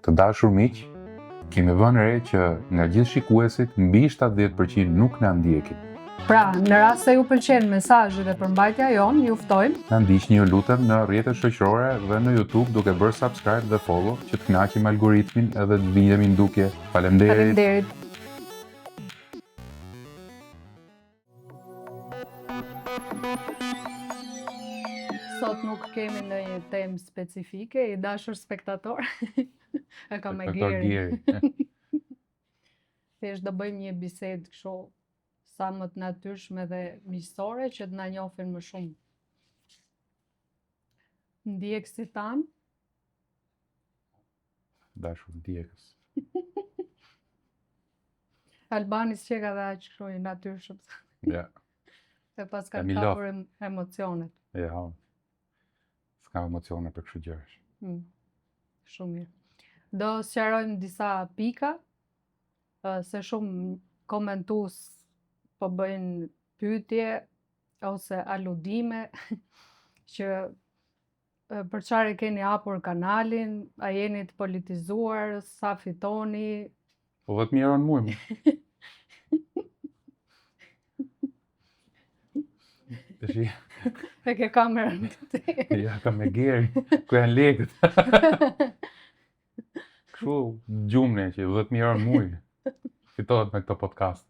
Të dashur miq, kemi vënë re që nga gjithë shikuesit mbi 70% nuk na ndjekin. Pra, në rast se ju pëlqen mesazhi dhe përmbajtja jon, ju ftojmë Na ndiqni ju lutem në rrjetet shoqërore dhe në YouTube duke bërë subscribe dhe follow që të kënaqim algoritmin edhe të vijemi në dukje. Faleminderit. Faleminderit. Sot nuk kemi ndonjë temë specifike, i dashur spektator. E kam me Geri. Thjesht do bëjmë një bisedë kështu sa më të natyrshme dhe miqësore që të na njohin më shumë. Ndjekësit tanë, Dashur ndjekës. Albanis që ka dhe aq kështu i natyrshëm. Ja, Se pas ka E mi kapur emocionet. ja. S'ka emocione për kështu gjërash. Shumë mirë. Do sqarojmë disa pika, se shumë komentues po bëjnë pyetje ose aludime që për çfarë e keni hapur kanalin, a jeni të politizuar, sa fitoni. Po 10.000 euro në muaj. Tashi, E ke kamerën të ja ka me Geri, ku janë lekët. Kështu gjumne që 10.000 euro në muaj fitohet me këto podcast.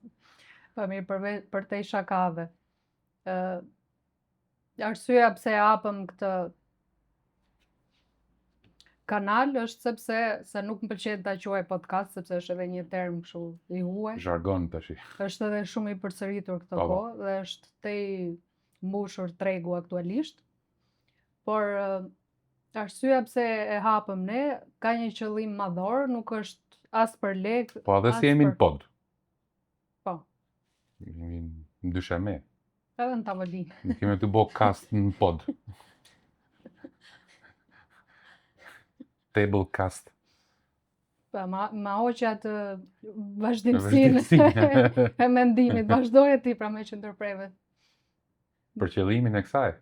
Po mirë, për te shakave. Arsyeja pse e hapëm këtë kanal është se nuk më pëlqen ta quaj podcast, sepse është edhe një term kështu i huaj. Jargon tashi. Është edhe shumë i përsëritur këtë Po. kohë dhe është te i mbushur tregu aktualisht. Por arsyeja pse e hapëm ne ka një qëllim madhor, nuk është as për lekë. Po edhe as si jemi për- në pod. Po. Jemi në dysheme. Edhe në tavolinë. Ne kemi të bo cast në pod. Table cast. Pa, ma hoqja të vazhdimsinë Vazhdimsinë. e mendimit. Vazhdoje ti pra me që ndërpreve. Për qëllimin e kësaj,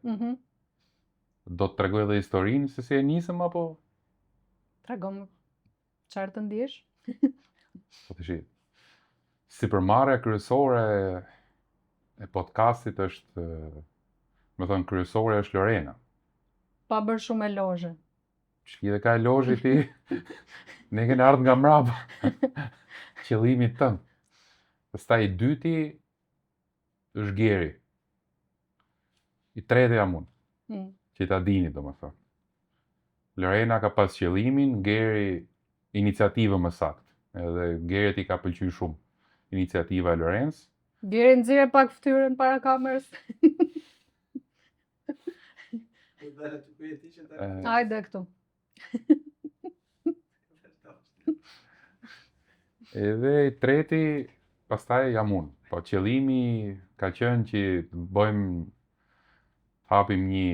do të tregoj edhe historinë se si e nisëm apo Tregom çfarë të ndjesh. po tash. Sipërmarrja kryesore e podcastit është, më thënë kryesore është Lorena. Pa bërë shumë elozhe. Shki dhe ka elozhi ti, ne kena ardhë nga mrapa. Qëllimi tënë. Pastaj i dyti është Geri. I treti jam unë, që ta dini domethënë. Lorena ka pas qëllimin, Geri iniciativën më saktë. Edhe Gerit i ka pëlqyer shumë iniciativa e Lorenz. Geri nxjerrë pak fytyrën para kamerës. Hajde këtu. Edhe i treti, pastaj jam unë. Po qëllimi ka qenë që të bëjmë, hapim një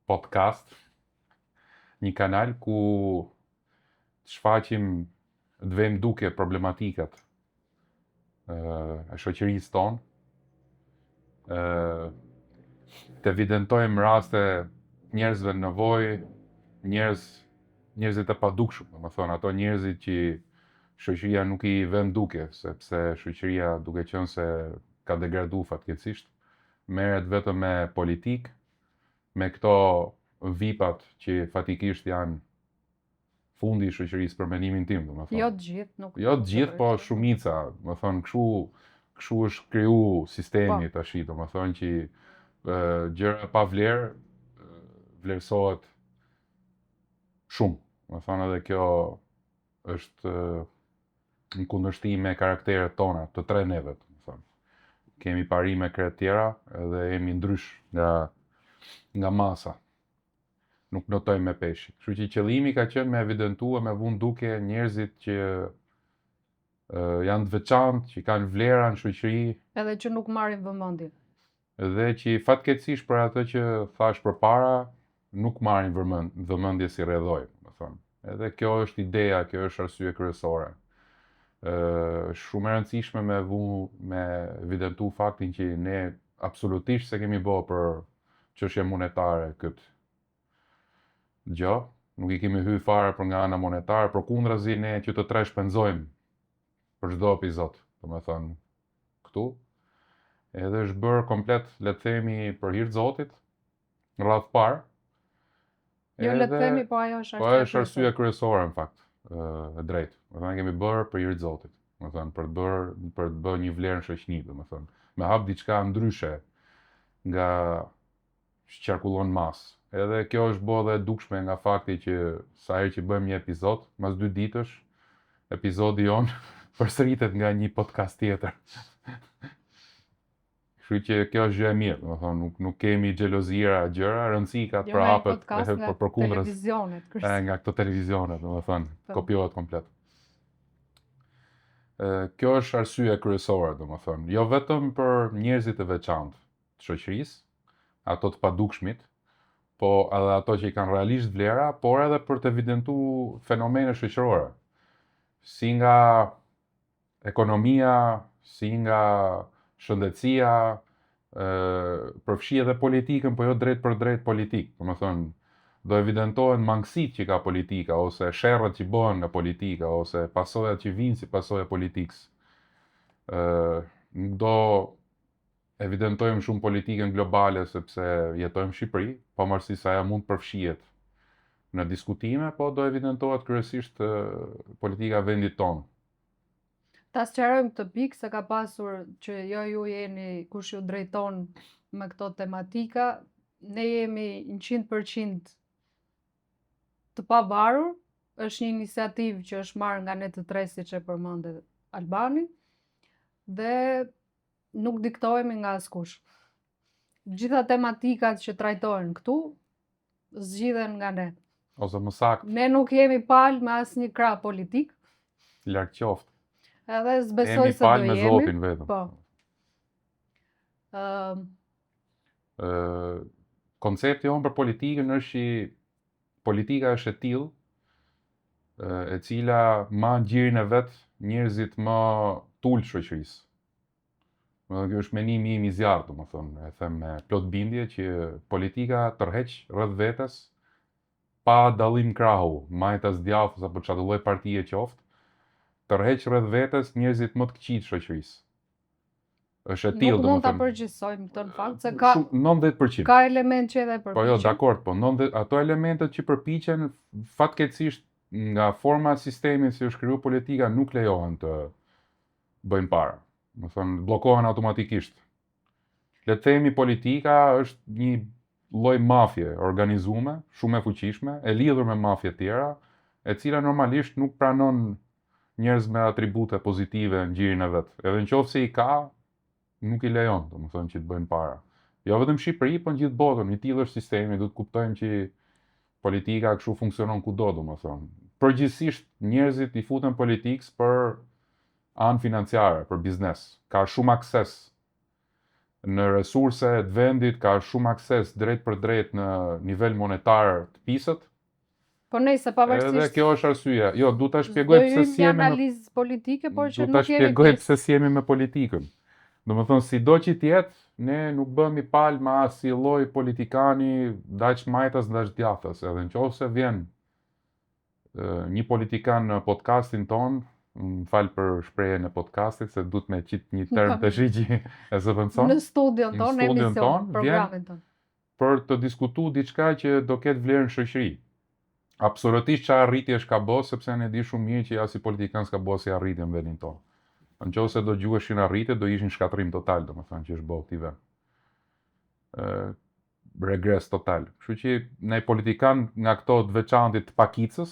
podcast, një kanal ku të shfaqim, të vëmë duke problematikat e shoqërisë tonë, të evidentojmë raste njerëzve në nevojë, njerëzit e padukshëm, domethënë ato njerëzit që shoqëria nuk i vën duke, sepse shoqëria duke qenë se ka degraduar fatkeqësisht, merret vetëm me politikë, me këto vipat që fatikisht janë fundi i shoqërisë për mendimin tim, domethënë. Jo të gjithë, nuk. Jo të gjithë, po shumica, domethënë kështu është kriju sistemi tash, domethënë që gjëra pa vlerë vlerësohet shumë. Domethënë edhe kjo është në kundërshtim me karakteret tona, të tre neve, domethënë. Kemi parime krejt tjera edhe jemi ndrysh nga masa. Nuk notojmë me peshi. Kështu që qëllimi ka qenë me evidentua, me vënë duke njerëzit që janë të veçantë, që kanë vlera në shoqëri, Edhe që nuk marrin vëmendje. dhe që fatkeqësisht për atë që thash përpara, nuk marrin vëmendje si rrjedhojnë, domethënë. Edhe kjo është ideja, kjo është arsye kryesore. Shumë e rëndësishme me evidentu faktin që ne absolutisht se kemi bërë për çështje monetare këtë gjë. Nuk I kemi hyrë fare për nga ana monetare, përkundrazi ne që të tre shpenzojmë për çdo epizod, domethënë këtu. Edhe është bërë komplet, le të themi, për hir të Zotit, në radhë parë. Jo le të themi, po ajo është Po është arsyeja kryesore në fakt, e drejtë. Domethënë kemi bërë për hir të Zotit. Domethënë për të bërë një vlerë në shoqëni, domethënë. Me hap diçka ndryshe nga që qarkullon mas. Edhe kjo është bërë dhe dukshme nga fakti që sa herë që bëjmë një epizod, mas 2 ditësh, epizodi jonë përsëritet nga një podcast tjetër. Kështu që kjo është gjë e mirë, domethënë nuk kemi xhelozira gjëra, rëndësi ka të përhapet përkundër televizionet, nga këto televizionet, domethënë kopiohet komplet. Kjo është arsye kryesore, domethënë, jo vetëm për njerëzit e veçantë të shoqërisë, ato të padukshmit, po edhe ato që I kanë realisht vlera, por edhe për të evidentuar fenomene shoqërore, si nga ekonomia, si nga shëndetësia, përfshi edhe politikën, po jo drejt për drejt politikë. Domethënë, do evidentohen mangësitë që ka politika, ose sherrët që bëhen nga politika, ose pasojat që vinë si pasojë politikës. Nuk do evidentojmë shumë politikën globale, sepse jetojmë në Shqipëri, pavarësisht se ajo mund përfshihet në diskutime, po do evidentohet kryesisht politika e vendit tonë. Ta sqarojmë këtë pikë se ka pasur që jo ju jeni kush ju drejton me këto tematika, ne jemi 100% të pavarur, është një iniciativë që është marrë nga ne të tre, siç e përmendet Albani, dhe nuk diktohemi nga askush. Gjitha tematikat që trajtohen këtu zgjidhen nga ne. Ose më saktë, Ne nuk jemi palë me asnjë krah politik. larg qoftë. Edhe s'besoj Jemi se do palë me jemi. Zotin vetëm. Po. Koncepti jonë për politikën është që politika është e tillë, e cila ma gjirin e vet njerëzit më tul shoqërisë. Kjo është menimi im I zjarrt, domethënë, e them me plot bindje që politika tërheq rreth vetes pa dallim krahu, majtas djathtas apo çfarë lloj partie qoftë, tërheq rreth vetes njerëzit më të këqij të shoqërisë. Është e tillë, Nuk mund ta domethënë. përgjigjsojmë këtë në fakt se ka 90%. ka element që edhe përpiqen. Po jo, dakord, po ato elementet që përpiqen fatkeqësisht nga forma e sistemit si është krijuar politika nuk lejohen të bëjnë para. Do thonë bllokohen automatikisht. Le të themi politika është një lloj mafie organizuar, shumë e fuqishme, e lidhur me mafje tjera, e cila normalisht nuk pranon njerëz me atribute pozitive në gjirin e vet. Edhe nëse I ka, nuk I lejon, domethënë, që të bëjnë para. Jo vetëm në Shqipëri, po në gjithë botën, I tillë është sistemi, duhet kuptojmë që politika kështu funksionon kudo, domethënë. Përgjithsisht njerëzit I futen politikës për anë financiare, për biznes. Ka shumë akses në resurse të vendit, ka shumë akses drejt për drejt në nivel monetar të pisët. Po nëse pavarësisht. Edhe kjo është arsyeja. Jo, du ta shpjegoj pse si jemi analizë politike, por që du ta nuk jemi shpjegoj pse si jemi me politikën. Domethënë, sido që t'jetë, ne nuk bëhemi palë me asnjë lloj politikani, daç majtas, daç djathtas. Edhe nëse vjen një politikan në podcastin ton, më fal për shprehjen e podcastit, se duhet me qit një term të shigji e zëvendëson. Në studion ton, në emision, programin ton. Për të diskutuar diçka që do ketë vlerë në shoqëri. Absolutisht çfarë arritjesh ka bë, sepse ne di shumë mirë që as I politikan s'ka bë si arritje në vendin tonë. Nëse do gjuheshin arritje, do ishin shkatrim total, domethënë që është bë këtij vend. Regres total. Kështu që ne politikan nga këto të veçantit të pakicës,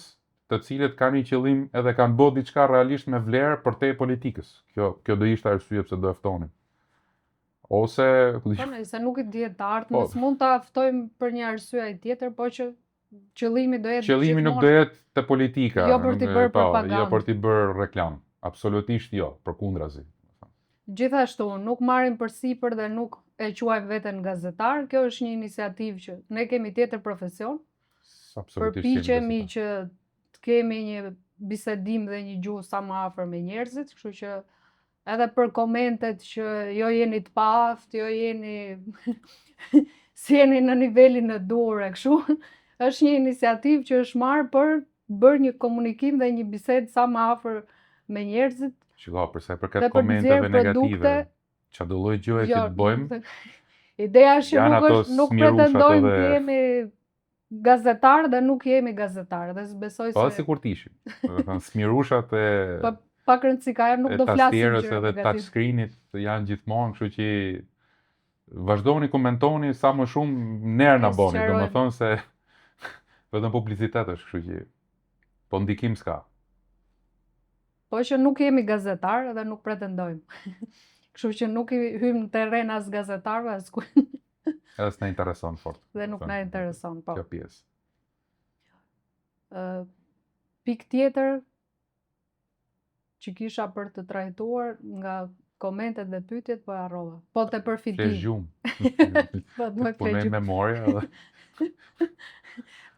të cilët kanë një qëllim edhe kanë bërë diçka realisht me vlerë përtej politikës. Kjo do ishte arsye pse do e ftonin. Ose po nëse nuk I dihet të ardhmen, s'mund ta ftojmë për një arsye tjetër, po që qëllimi do jetë qëllimi nuk do jetë te politika, jo për t'i bërë propagandë, jo për t'i bërë reklam. Absolutisht jo, përkundrazi. Gjithashtu, nuk marrim përsipër dhe nuk e quajmë veten gazetar. Kjo është një iniciativë që ne kemi tjetër profesion. Përpiqemi që të kemi një bisedim dhe një gjuhë sa më afër me njerëzit, kështu që edhe për komentet që jo jeni të paaft, jo jeni si jeni në nivelin e dur e kështu, është një iniciativë që është marrë për bërë një komunikim dhe një bisedë sa më afër me njerëzit. Shiko, përsa i përket dhe për komenteve nxjerrë negative, produkte. çdo lloj gjëje që Jo, të bëjmë, ideja është që janë nuk ato nuk smirushat pretendojmë edhe- të jemi gazetar dhe nuk jemi gazetar, dhe besoj po se sikur të ishim. Do të thënë smirushat e po pak rëndësi ka, nuk do flasim tastierës gjëra edhe negative. touchscreenit janë gjithmonë, kështu që vazhdoni komentoni sa më shumë nerë na boni, Sqarojmë. domethënë se vetëm publicitet është, kështu që po ndikim s'ka. Po që nuk jemi gazetar dhe nuk pretendojmë. Kështu që nuk i hymë në terren as gazetarëve as ku Edhe s'na intereson fort. dhe nuk na intereson, po. Kjo pjesë. Pikë tjetër që kisha për të trajtuar nga komentet dhe pyetjet, po e harrova. Po te Flesh përfitimi. gjumë. Po më Punoj flesh gjumë. memoria edhe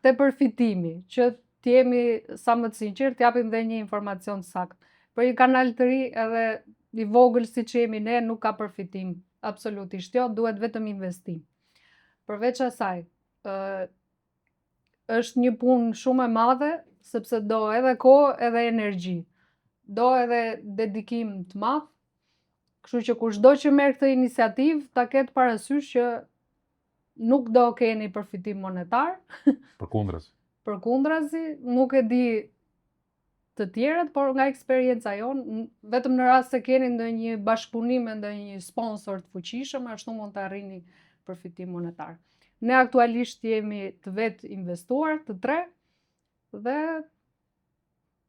Te përfitimi, që t'jemi sa më të sinqert, t'japim dhe një informacion sakt. Për një kanal të ri edhe i vogël si që jemi ne, nuk ka përfitim. Absolutisht jo, duhet vetëm investim. Përveç asaj, është një punë shumë e madhe, sepse do edhe kohë edhe energji. Do edhe dedikim të madh. Kështu që kushdo që merr këtë iniciativë, ta ketë parasysh që nuk do keni përfitim monetar, përkundrazi. përkundrazi, nuk e di të tjerët, por nga eksperienca jonë, vetëm në rast se keni ndonjë bashkëpunim me ndonjë sponsor të fuqishëm, ashtu mund të arrini përfitim monetar. Ne aktualisht jemi të vetë investuar, të tre, dhe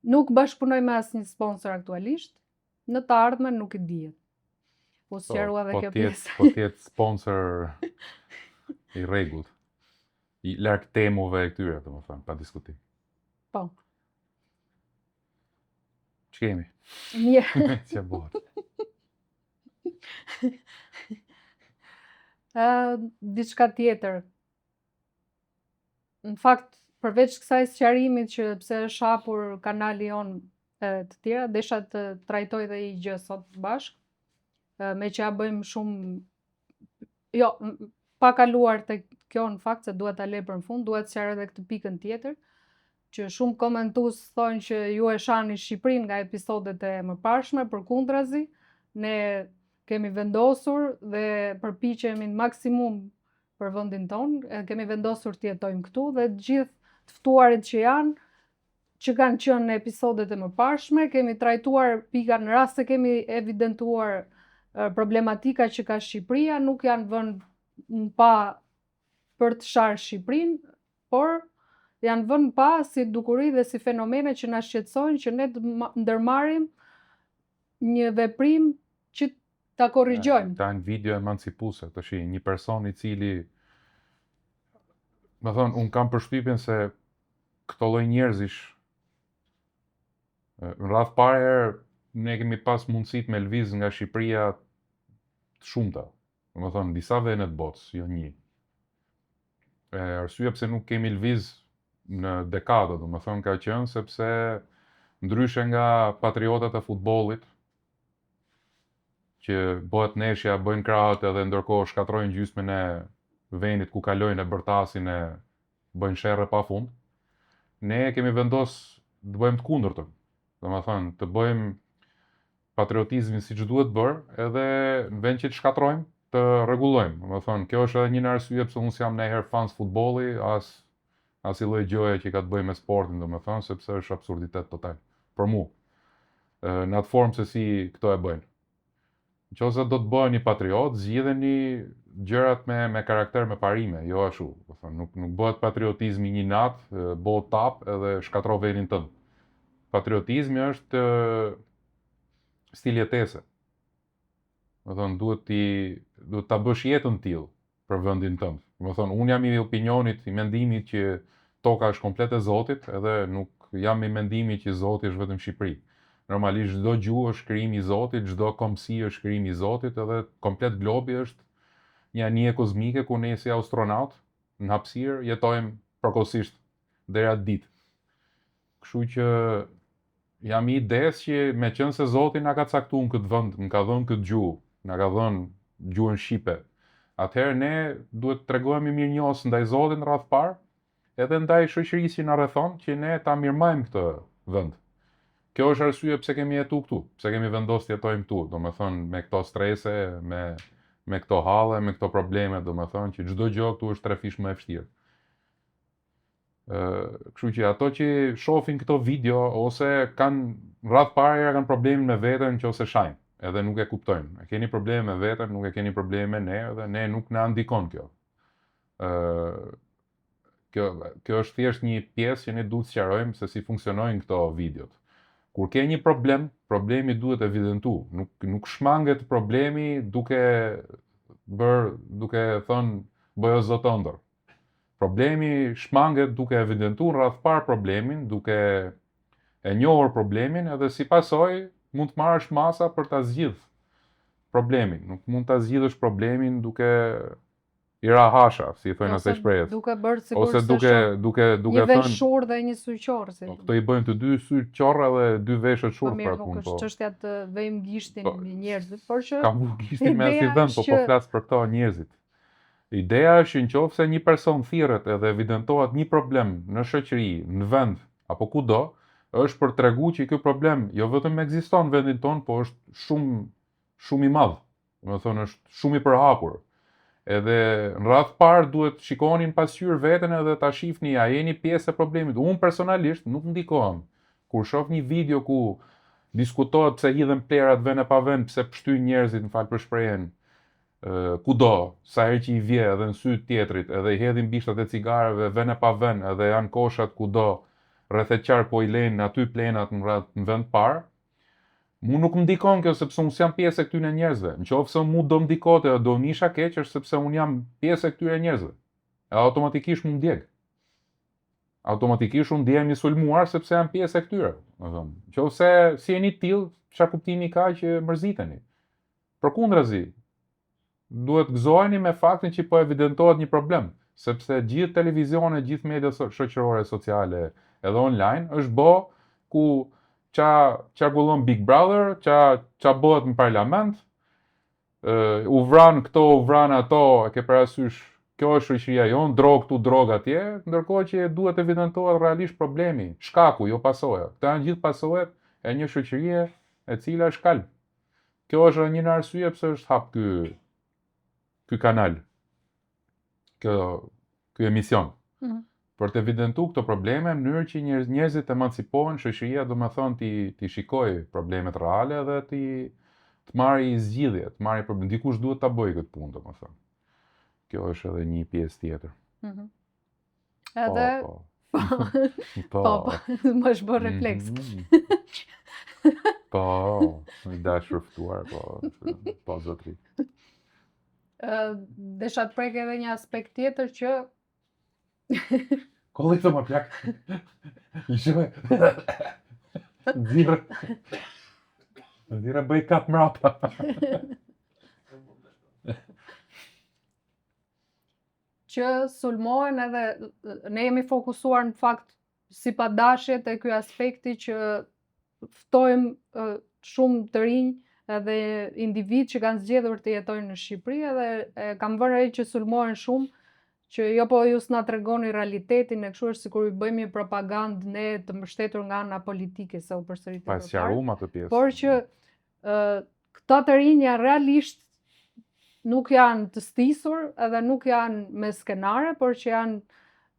nuk bashkëpunoj me asnjë sponsor aktualisht, në të ardhmen nuk e dihet. Po sqarua edhe kjo pjesë. Po tjetë sponsor i rregullt. I larg temave e këtyre, domethënë, pa diskutim. Po. Ç'kemi? Mirë. Ç'a bëhet? Diçka tjetër. Në fakt, përveç kësaj sqarimit që pse është hapur kanali jon e të tjera, desha të trajtoj dhe një gjë sot bashkë, me që ja bëjmë shumë, jo, pa kaluar tek kjo në fakt, se duhet ta lej për në fund, duhet sqaroj edhe këtë pikën tjetër, që shumë komentues thonë që ju e shani Shqipërinë nga episodet e mëparshme, përkundrazi, ne kemi vendosur dhe përpiqemi në maksimum për vendin tonë, kemi vendosur të jetojmë këtu dhe gjithë të ftuarit që janë, që kanë qenë në episodet e mëparshme, kemi trajtuar pika në rast se kemi evidentuar problematika që ka Shqipëria, nuk janë vënë në pa për të sharë Shqipërinë, por janë vënë pa si dukuri dhe si fenomene që na shqetësojnë, që ne të ndërmarrim një veprim që ta korrigjojmë. Ta një video emancipuese, të shi, një person i cili, më thonë, unë kam përshtypjen se këto lloj njerëzish, në radh parë ne kemi pas mundësit me lviz nga Shqipëria të shumta. Do të thonë, disa vende të botës, jo një. Arsyeja pse nuk kemi lviz në dekada, do të thonë, ka qenë sepse ndryshe nga patriotët e futbollit, që bëhet neshja, bëjnë krahët edhe ndërkohë shkatrojnë gjysmën e vendit ku kalojnë e bërtasin e bëjnë sherrë pafund, ne kemi vendosur të bëjmë të kundërtën. Domethënë, të bëjmë patriotizmin siç duhet bërë, edhe në vend që të shkatrojmë, të rregullojmë. Domethënë, kjo është edhe një arsye pse unë jam ndonjëherë fans futbolli, as i lloj gjëje që ka të bëjë me sportin, domethënë, sepse është absurditet total për mua. Në atë formë se si këto e bëjnë. Nëse do të bëheni patriot, zgjidheni gjërat me karakter, me parime, jo ashtu. Nuk bëhet patriotizmi një natë, bëhet tap edhe shkatro vendin tënd. Patriotizmi është stil jetese. Do të thonë, duhet ta bësh jetën tillë për vendin tënd. Do të thonë, unë jam i opinionit, i mendimit që toka është komplet e Zotit, edhe nuk jam i mendimit që Zoti është vetëm Shqipëri. Normalisht çdo gjuhë është krijim i Zotit, çdo kombësi është krijim i Zotit, edhe komplet globi është një anije kozmike ku ne si astronaut në hapësirë jetojmë përkohësisht deri atë ditë. Kështu që jam i idesë që meqense Zoti na ka caktuar në këtë vend, na ka dhënë këtë gjuhë, na ka dhënë gjuhën shqipe, atëherë ne duhet të tregojmë mirënjohës ndaj Zotit në radh parë, edhe ndaj shoqërisë që na rrethon që ne ta mirëmajmë këtë vend. Kjo është arsye pse kemi jetu këtu, pse kemi vendosur të jetojmë këtu, domethënë me këto strese, me këto halle, me këto probleme, domethënë që çdo gjë këtu është 3 fish më e vështirë. Kështu që ato që shohin këto video ose kanë rreth parë kanë problemin me veten nëse shajnë, edhe nuk e kuptojnë. E keni probleme me veten, nuk e keni probleme me ne, edhe ne nuk na ndikon kjo. Kjo është thjesht një pjesë që ne duhet të sqarojmë se si funksionojnë këto videot. Kur ke një problem, problemi duhet evidentu. Nuk shmanget problemi duke thënë bëjo zot ëndër. Problemi shmanget duke evidentu rreth parë problemin, duke e njohur problemin edhe si pasojë mund të marrësh masa për ta zgjidhur problemin. Nuk mund ta zgjidhësh problemin duke i rahasha, si i thonë asaj shprehje. Duke bërë sigurisht Ose duke një vesh shurr dhe një sy qorr. Këto i bëjnë të dy sy qorra dhe dy veshë shurr për atë punë. Nuk është çështja të vëjmë gishtin me njerëzit, por që kam gishtin me asnjë vend, po flas për këto njerëzit. Ideja është nëse një person thirret edhe evidentohet një problem në shoqëri, në vend apo kudo, është për treguar që ky problem jo vetëm ekziston në vendin tonë, po është shumë i madh. Domethënë është shumë i përhapur. Edhe në radh parë duhet shikonin pasqyr veten edhe ta shihni a jeni pjesë e problemit. Unë personalisht nuk ndikohem. Kur shoh një video ku diskutohet pse hidhen plerat vend e pa vend, pse pshtyn njerëzit, më fal për shprehjen, kudo, sa herë që i vje edhe në sy të tjetrit, edhe i hedhin bishtat e cigareve vend e pa vend, edhe janë koshat kudo, rreth e qark po i lejnë aty plenat në vend parë. Mu nuk më ndikon kjo sepse unë jam pjesë e këtyre njerëzve. Nëse mu do më ndikote dhe do nisha keq është sepse unë jam pjesë e këtyre njerëzve. Edhe automatikisht mu ndjek. Automatikisht unë ndjehem i sulmuar sepse jam pjesë e këtyre. Nëse si jeni tillë, çfarë kuptimi ka që mërziteni? Përkundrazi, duhet gëzoheni me faktin që po evidentohet një problem, sepse gjithë televizionet, gjithë mediat shoqërore sociale edhe online është bë ku qa gullon Big Brother, qa bëhet në parlament, u vran këto, u vran ato, e ke parasysh, kjo është shoqëria jonë, drog këtu, drog atje, ndërkohë që duhet evidentohet realisht problemi, shkaku, jo pasoja. Këto janë gjithë pasojat e një shoqërie e cila është kalm. Kjo është një nga arsye pse është hap ky kanal, ky emision. Për të evidentuar këto probleme në mënyrë që njerëzit emancipohen, shoqëria domethënë ti shikojë problemet reale dhe të marrë zgjidhje, të marrë problem. Dikush duhet ta bëjë këtë punë, domethënë. Kjo është edhe një pjesë tjetër. Edhe po, më është bërë refleks. Po, i dashur ftuar, po zotri. Desha të prek edhe një aspekt tjetër që Kolli të më plak. I shme. Zira bëj kap mrapa. Që sulmohen edhe ne jemi fokusuar në fakt si pa dashje te ky aspekti që ftojmë shumë të rinj edhe individ që kanë zgjedhur të jetojnë në Shqipëri edhe kam vënë re që sulmohen shumë që jo po ju s'na tregoni realitetin e kështu është sikur i bëjmë një propagandë ne të mbështetur nga ana politike se u përsëriti. Pa sqaruar atë pjesë. Por që këta të rinja realisht nuk janë të stisur edhe nuk janë me skenare, por që janë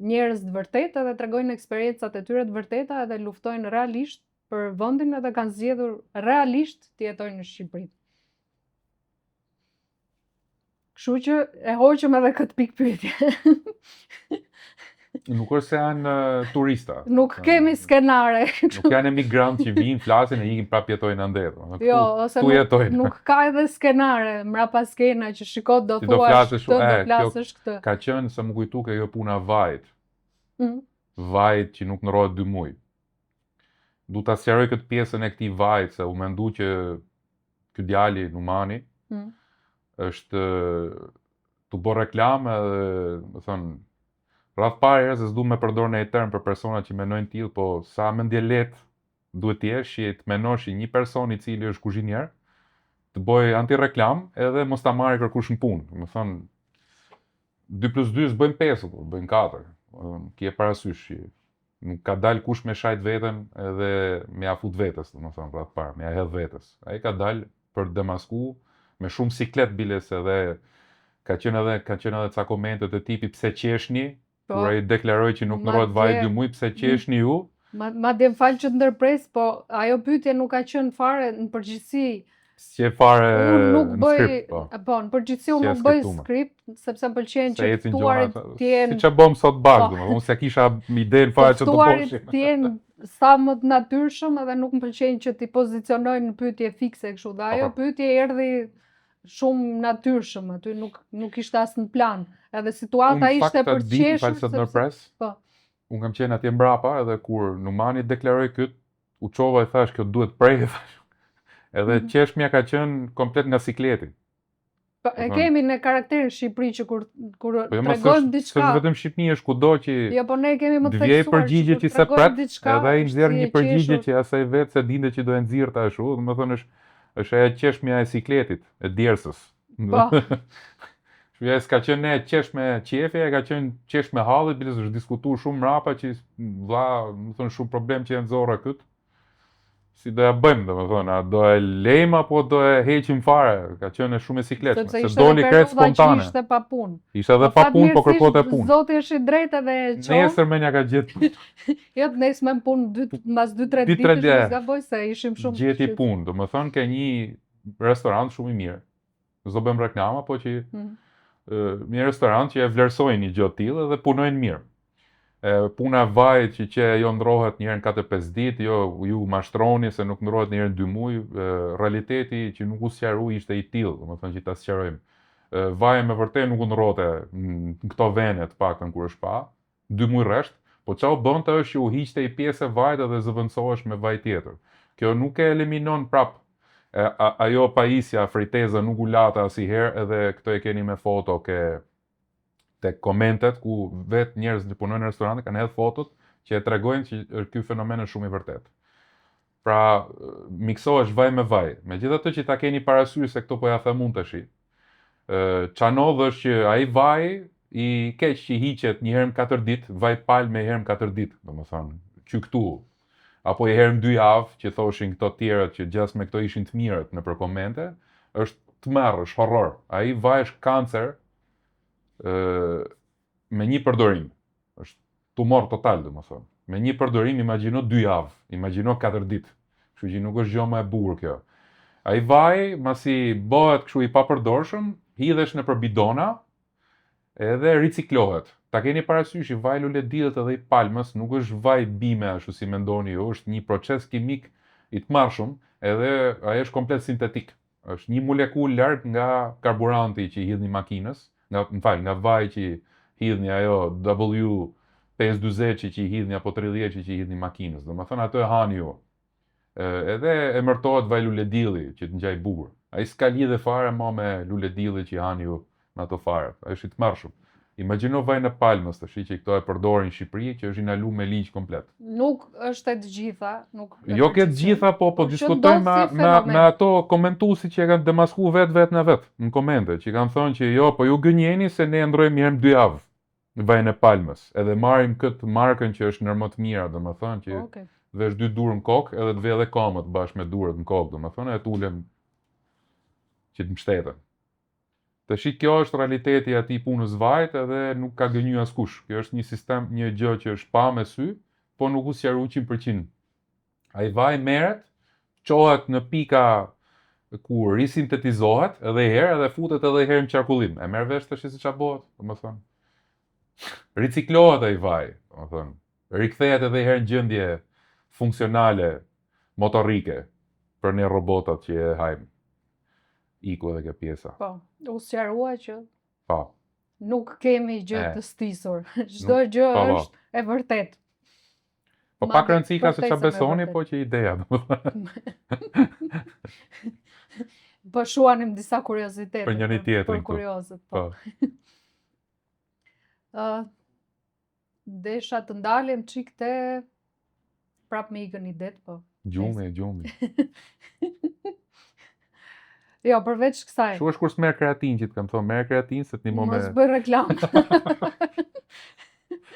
njerëz të vërtetë edhe tregojnë eksperiencat e tyre të vërteta edhe luftojnë realisht për vendin edhe kanë zgjedhur realisht të jetojnë në Shqipëri. Kështu që e hoqëm edhe këtë pikë pyetje. Nuk është se janë turista. Nuk kemi skenare. Nuk janë emigrantë që vinë, flasin e ikin prapë jetojnë ande. Jo, ose nuk ka edhe skenare, mrapa skena që shiko do thuash këtë, do flasësh këtë. Ka qenë se më kujtu ke jo puna vajt. Vajt që nuk ndrohet 2 muaj. Du ta sqaroj këtë pjesën e këtij vajt se u mendu që ky djali Numani është të bërë reklamë edhe, më thënë, rreth parë se s'du me përdor në term për persona që mendojnë tillë, po sa mendje lehtë duhet të jesh që të mendosh një person i cili është kuzhinier, të bëj anti-reklam edhe mos ta marrë kërkush në punë. Më thënë 2+2 s'bëjnë 5, bëjnë 4. Kje parasysh që nuk ka dalë kush me shajt veten edhe me ja fut vetes, domethënë për atë parë, me ja hedh vetes. Ai ka dalë për të demasku me shumë siklet biles edhe ka qenë edhe ca komente të tipit pse qeshni, kur ai deklaroi që nuk ndrohet vaj 2 muaj, pse qeshni ju? Madje më fal që të ndërpres, po ajo pyetje nuk ka qenë fare në përgjithësi. Si fare Unë nuk në bëj, skript, po. po, në përgjithësi unë Si e nuk bëj skriptume. skript, sepse më pëlqen Se që ecin ftuarit gjona, të jenë, siç e bëm sot bashkë, Po. domethënë, unë se kisha idenë fare që të ftuarit bëshim. të jenë sa më të natyrshëm edhe nuk më pëlqen që t'i pozicionojnë në pyetje fikse kështu. Dhe ajo Po. pyetje erdhi shumë natyrshëm, aty nuk ishte as në plan. Edhe situata Unë ishte fakt për atë ditë, qeshur, falë se të ndërpres, po. unë kam qenë atje mbrapa edhe kur Numani deklaroi këtë, u çova e thash kjo duhet prej, thash. Edhe qeshmja ka qenë komplet nga sikleti. Po, e kemi në karakterin Shqipëri që kur Po jo më tregojmë diçka. s'është vetëm Shqipëni, është kudo që Jo, po ne kemi më të dvjej theksuar përgjigje kur që se tregojmë pret, diçka, edhe ai nxjerr si një e përgjigje qeshur. që asaj vetë se dinte që do e nxirrte ashtu, domethënë është ajo qeshmja e sikletit, e djersës. Po. Shpia s'ka qenë ne qeshme qefje, ka qenë qeshme hallit, biles është diskutuar shumë mrapa që vlla, më thënë shumë problem që janë zorra këtë. Si do ja bëjmë, domethënë, a do e lejmë apo do e heqim fare? Ka qenë shumë e sikletshme, Sepse se ishte doli edhe krejt periudha që spontane. ishte pa punë. Ishte edhe pa punë, po kërkote punë. Zoti është i drejtë edhe e qof. Nesër menja ka gjetë Jo, të nesër me punë mbas 2-3 Dy, tre ditësh, ditë. mos gaboj se ishim shumë. gjeti punë, domethënë ke një restorant shumë i mirë. S'do bëjmë reklama, po që një restorant që e vlerësojnë një gjë të tillë dhe punojnë mirë. Puna e vajit që jo ndrohet një herë në 4-5 ditë, jo ju mashtroni se nuk ndrohet një herë në 2 muaj, realiteti që nuk u sqaroi ishte i tillë, domethënë që ta sqarojmë. Vaji me vërtet nuk u ndrohte në këto vene të paktën kur është pa, 2 muaj rresht, po çau bënte është që u hiqte i pjesë e vajit dhe zëvendësohesh me vaj tjetër. Kjo nuk e eliminon prap ajo pajisja, friteza nuk u lata asnjëherë, edhe këto e keni me foto tek komentet ku vetë njerëz që punojnë në restorante kanë hedhë fotot që e tregojnë që ky fenomen është shumë i vërtetë. Pra, miksohesh vaj me vaj. Megjithatë që ta keni parasysh se këto po ja them unë tash. Çanodh është që ai vaj i keq që hiqet një herë në 4 ditë, vaj palë me herë në 4 ditë, domethënë, që këtu apo një herë në 2 javë, që thoshin këto tjerët që gjas me këto ishin të mirët nëpër komente, është tmerr, është horror. Ai vaj është kancer me një përdorim. Është tumor total, domethënë. Me një përdorim imagjino 2 javë, imagjino 4 ditë. Kështu që nuk është gjë më e bukur kjo. Ai vaj, masi bëhet kështu i papërdorshëm, hidhesh nëpër bidona edhe riciklohet. Ta keni parasysh që vaji luledillet edhe i palmës nuk është vaj bime ashtu si mendoni ju, është një proces kimik i tmerrshëm, edhe ai është komplet sintetik. Është një molekulë larg nga karburanti që i hidhni makinës, nga vaji që hidhni ajo W540 që i hidhni apo 30 që i hidhni makinës. Domethënë ato e hani ju. Edhe emërtohet vaj luledilli që të ngjaj bukur. Ai s'ka lidhje fare me luledilli që i hani ju me ato fare. Ai është i tmerrshëm. Imagjino vajin e palmës tash që këto e përdorin në Shqipëri që është inalu me ligj komplet. Nuk është e të gjitha, nuk. Jo ke të gjitha, po diskutojmë me ato komentuesit që e kanë demaskuar vetë në komente, që kanë thënë që jo, po ju gënjeni se ne ndrojmë një herë në 2 javë vajin e palmës, edhe marrim këtë markën që është ndër më të mira, domethënë që vesh 2 durë në kokë edhe të ve edhe komët bashkë me durët në kokë, domethënë e tulem që të mbështeten. Tash kjo është realiteti i atij punës vajit edhe nuk ka gënjur askush. Kjo është një sistem, një gjë që është pa me sy, po nuk u sqaroi 100%. Ai vaj merret, çohet në pika ku risintetizohet edhe herë edhe futet edhe herë në qarkullim. E merr vesh tash se ç'a bëhet, domethënë. Riciklohet ai vaj, domethënë. Rikthehet edhe herë në gjendje funksionale motorike për ne robotat që e hajmë. Iku edhe kjo pjesa. Po, u sqarua që Po. nuk kemi gjë të stisur. Çdo gjë është e vërtetë. Po pak rëndësi ka se ç'a besoni, po që ideja. Po shuanim disa kuriozitete. Për njëri tjetrin. Për kuriozet, po. Desha të ndalim çik te prap me ikën i det, po. Gjumi. Jo, përveç kësaj. Shu është kur s'merr kreatin që të kam thonë, merr kreatin se të nimo me... Mos bëj reklam.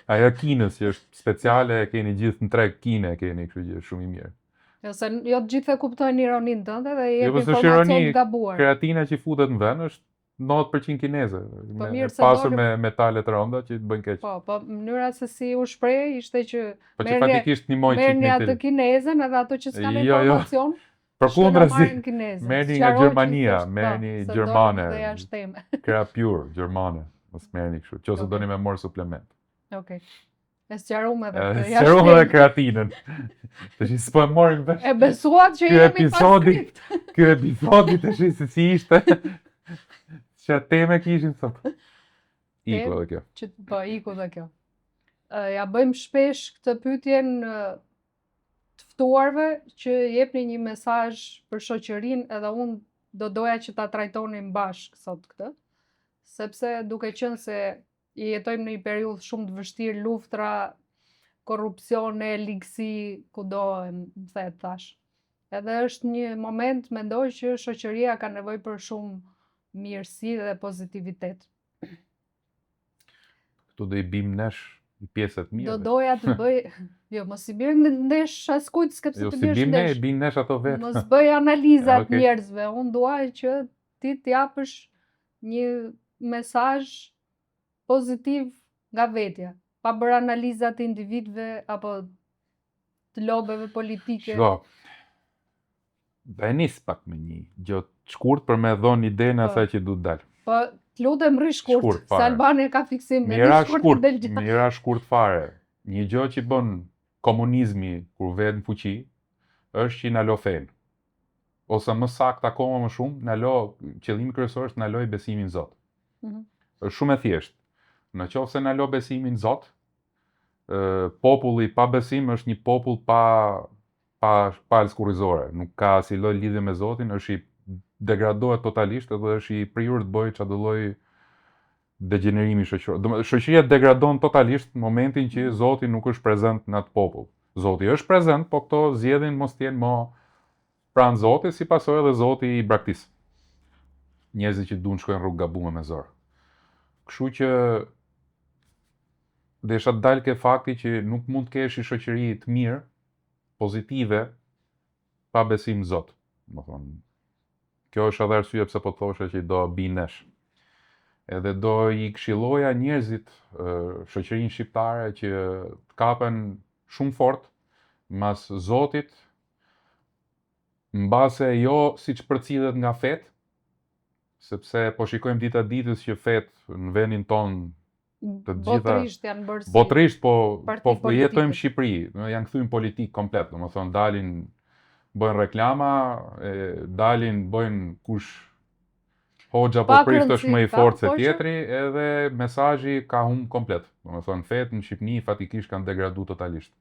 Ajo Kinës që është speciale, e keni gjithë në treg Kine, keni, kështu që është shumë i mirë. Jo, se jo të gjithë e kuptojnë ironinë tënde dhe Jo, jep po s'është informacion ironi, të gabuar. kreatina që futet në vend është 90% kineze, mirë se pasur doli- me metale të rënda që të bëjnë keq. Po, mënyra se si u shpreh ishte që Po që fatikisht një moj merrni qik atë kinezen edhe ato që s'kanë Jo, informacion. përkundrazi, marrin kinezët. merrni nga Sqaroj që Gjermania, thjesht, merrni se gjermane, dolën dhe jashtë teme. krea pure, gjermane, mos merrni kështu, qose Okej. doni me marr suplement. Okej. E sqaruam edhe E këtë sqaruam jashtë edhe teme. kreatinën. Tash s'po e morën vesh. E besuat që Ky jemi pas episodi, skript. ky episodi tash se si ishte. Çfarë teme kishin sot? Iku edhe kjo. Që po iku dhe kjo. Ja bëjmë shpesh këtë pyetjen të ftuarve që jepni një mesazh për shoqërinë edhe unë do doja që ta trajtonim bashkë sot këtë, sepse duke qenë se jetojmë në një periudhë shumë të vështirë, luftra, korrupsione, ligësi, kudo më thet tash. Edhe është një moment, mendoj që shoqëria ka nevojë për shumë mirësi dhe pozitivitet. Këtu do i bim nesh pjesët mira. Do doja të bëj, jo, mos i bjerë ndesh askujt s'ke pse Jo, të si bjerësh bim ne, ndesh. bim nesh ato vetë. Mos bëj analizat Okej. njerëzve, unë dua që ti t'japësh një mesazh pozitiv nga vetja, pa bërë analizat të individëve apo të lobeve politike. Shko, dhe nis pak me një gjë të shkurt për me dhonë idenë Po. asaj që du të dalë. Po, t'lutem rri shkurt, Shkurt, se fare. Albania ka fiksim, me Mira di shkurt shkurt, i del gjatë. mira shkurt fare. Një gjë që bën komunizmi kur vjen në fuqi, është që na lo fen. Ose më saktë akoma më shumë, na lo, qëllimi kryesor është na loj besimin në Zot. Mhm. Është shumë e thjeshtë. Në qoftë se na lo besimin në Zot, populli pa besim është një popull pa palës kurrizore, nuk ka si lloj lidhje me Zotin, është i degradohet totalisht edhe është i prirur të bëjë çdo lloj degenerimi shoqëror. Shoqëria degradon totalisht në momentin që Zoti nuk është prezent në atë popull. Zoti është prezent, po këto zgjedhin mos të jenë më pranë Zotit, si pasojë edhe Zoti i braktis. Njerëzit që duan shkojnë rrugë gabuar me zor. Kështu që desha të dalë ke fakti që nuk mund të kesh një shoqëri të mirë, pozitive, pa besim në Zot. Do thonë, kjo është edhe arsye pse po thoshe që do binesh. Edhe do i këshilloja njerëzit, shoqërinë shqiptare që të kapen shumë fort mas Zotit, mbase jo siç përcillet nga fet, sepse po shikojmë dita ditës që fet në vendin ton të gjitha Botërisht janë bërë si botërisht po parti politike. jetojmë në Shqipëri, janë kthyer politik komplet, domethënë dalin bëjnë reklama, dalin bëjnë kush Hoxha po Pak prift është më i rëndësi ka, fortë se po që- tjetri, edhe mesazhi ka humb komplet. Domethënë fet në Shqipëni fatikisht kanë degraduar totalisht.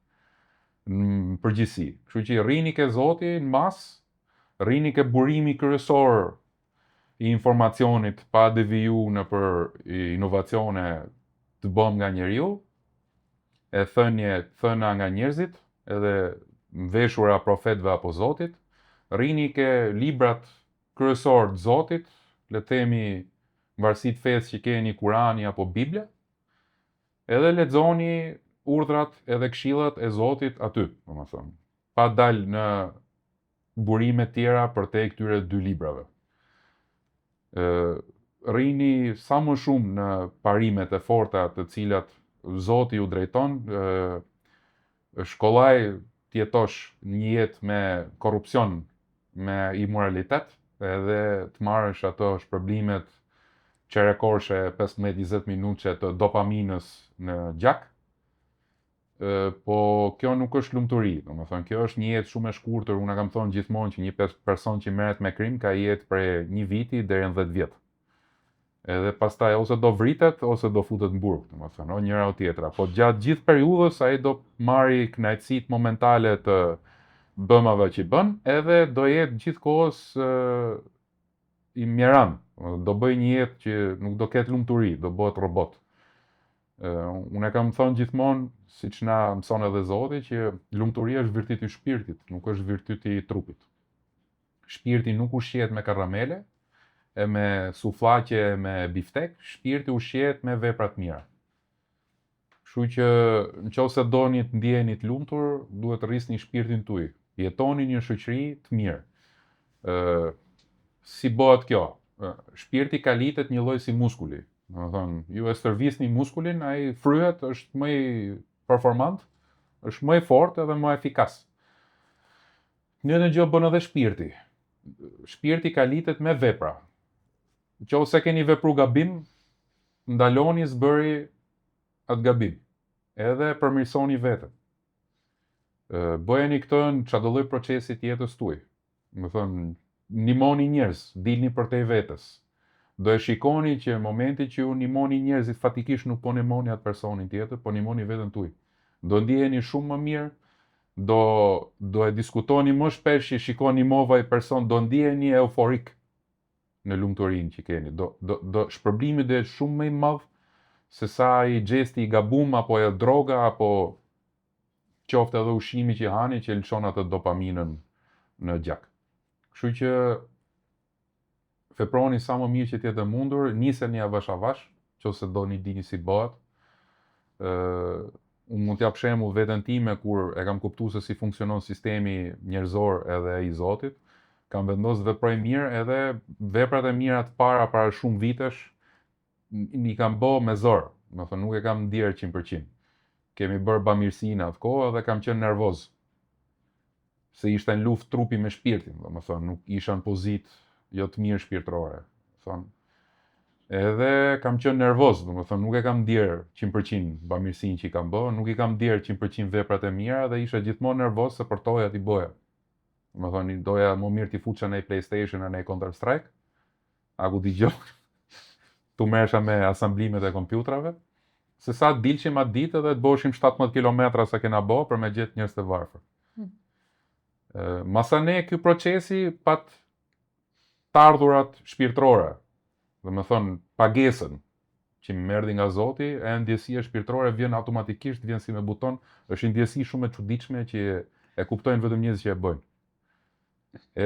Në përgjithësi. Kështu që rrini ke Zoti në mas, rrini ke burimi kryesor i informacionit pa deviju në për inovacione të bëm nga njeriu, e thëna nga njerëzit, edhe veshura profetëve apo Zotit, rrini ke librat kryesor të Zotit, le të themi varësi të fesë që keni Kurani apo Bibla, edhe lexoni urdhrat edhe këshillat e Zotit aty, domethënë, pa dalë në burime tjera përtej këtyre dy librave. Rrini sa më shumë në parimet e forta të cilat Zoti ju drejton, shkollaj të jetosh një jetë me korrupsion, me imoralitet, edhe të marrësh ato shpërblimet qerekorshe 15-20 minutëshe të dopaminës në gjak, po kjo nuk është lumturi, domethënë kjo është një jetë shumë e shkurtër, unë kam thonë gjithmonë që një person që merret me krim ka jetë prej 1 viti deri në 10 vjet. Edhe pastaj ose do vritet ose do futet në burg, domethënë, o njëra o tjetra. Po gjatë gjithë periudhës ai do marri kënaqësitë momentale të bëmave që bën, edhe do jetë gjithkohës i mjeran. Do bëj një jetë që nuk do ketë lumturi, do bëhet robot. Unë e kam thënë gjithmonë, siç na mëson edhe Zoti, që lumturia është virtyti i shpirtit, nuk është virtyti i trupit. Shpirti nuk ushqehet me karamele, e me sufllaqe, me biftek, shpirti ushqehet me vepra të mira. Kështu Kështu që nëse doni të ndjeheni të lumtur, duhet të rrisni shpirtin tuaj. Jetoni një shoqëri të mirë. Si bëhet kjo? Shpirti kalitet një lloj si muskuli. Domethënë, ju e stërvisni muskulin, ai fryhet, është më i performant, është më i fortë edhe më efikas. Njëjtën gjë bën edhe shpirti. Shpirti kalitet me vepra. Nëse keni vepru gabim, ndaloni zbëri atë gabim. Edhe përmirësoni veten. Bëjeni këtë në çdo lloj procesi të jetës tuaj. Domethënë, ndihmoni njerëz, dilni përtej vetes. Do e shikoni që momenti që ju ndihmoni njerëzit, fatikisht nuk po ndihmoni atë personin tjetër, po ndihmoni veten tuaj. Do ndiheni shumë më mirë, do e diskutoni më shpesh që shikoni ndihmova ai person, do ndiheni euforik në lumturinë që keni. Do shpërblimi do jetë shumë më i madh se sa i gjesti i gabum apo e droga apo qoftë edhe ushqimi që hani që lëshon atë dopaminën në gjak. Kështu që veproni sa më mirë që t'jetë e mundur, niseni avash avash, nëse doni dini si bëhet. Unë mund t'jap shembull veten time kur e kam kuptuar se si funksionon sistemi njerëzor edhe i Zotit. Kam vendosur të veproj mirë edhe veprat e mira të para shumë vitesh i kam bë me zor, domethënë nuk e kam ndier 100%. Kemi bërë bamirësinë atë kohë dhe kam qenë nervoz. Se ishte në luftë trupi me shpirtin, domethënë nuk isha në pozitë jo të mirë shpirtërore. Edhe kam qenë nervoz, domethënë nuk e kam ndier 100% bamirësinë që i kam bërë, nuk i kam ndier 100% veprat e mira dhe isha gjithmonë nervoz se përtoja t'i bëja. Domethënë doja më mirë t'i fuçja në PlayStation apo në Counter Strike, aku dëgjoj. Tu merresha me asamblimet e kompjuterave, se sa dilshim atë ditë edhe të boshim 17 kilometra sa kena bë për me gjetë njerëz të varfër. Masane ky procesi pat të ardhurat shpirtërore, domethënë pagesën që më erdhi nga Zoti, e ndjesia shpirtërore vjen automatikisht, vjen si me buton, është ndjesi shumë e çuditshme që e kuptojnë vetëm njerëzit që e bëjnë.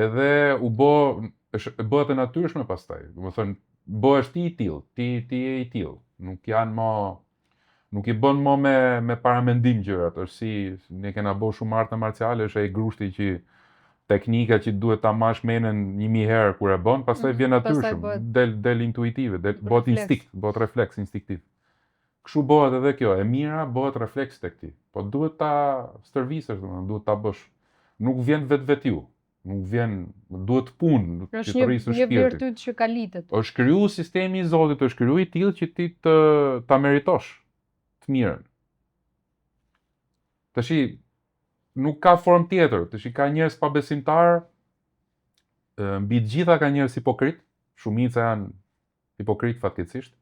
Edhe bëhet e natyrshme pastaj, domethënë bëhesh ti i tillë, ti je i tillë, nuk i bën më me paramendim gjërat, është si ne kena bërë shumë arte marciale, është ai grushti që teknika që duhet ta mash menen 1000 herë kur e bën, pastaj vjen natyrshëm, del intuitive, bëhet instinkt, bëhet refleks instinktiv. Kështu bëhet edhe kjo, e mira bëhet refleks tek ti, po duhet ta stërvisësh, duhet ta bësh. Nuk vjen vetë ju. Nuk vjen, duhet punë, që të rrisësh shpirtin. Është një virtyt që kalitet. Është kriju sistemi i Zotit, është kriju i tillë që ti ta meritosh të mirën. Tashi nuk ka formë tjetër, tashi ka njerëz pabesimtar, mbi të gjitha ka njerëz hipokrit, shumica janë hipokrit fatkeqësisht.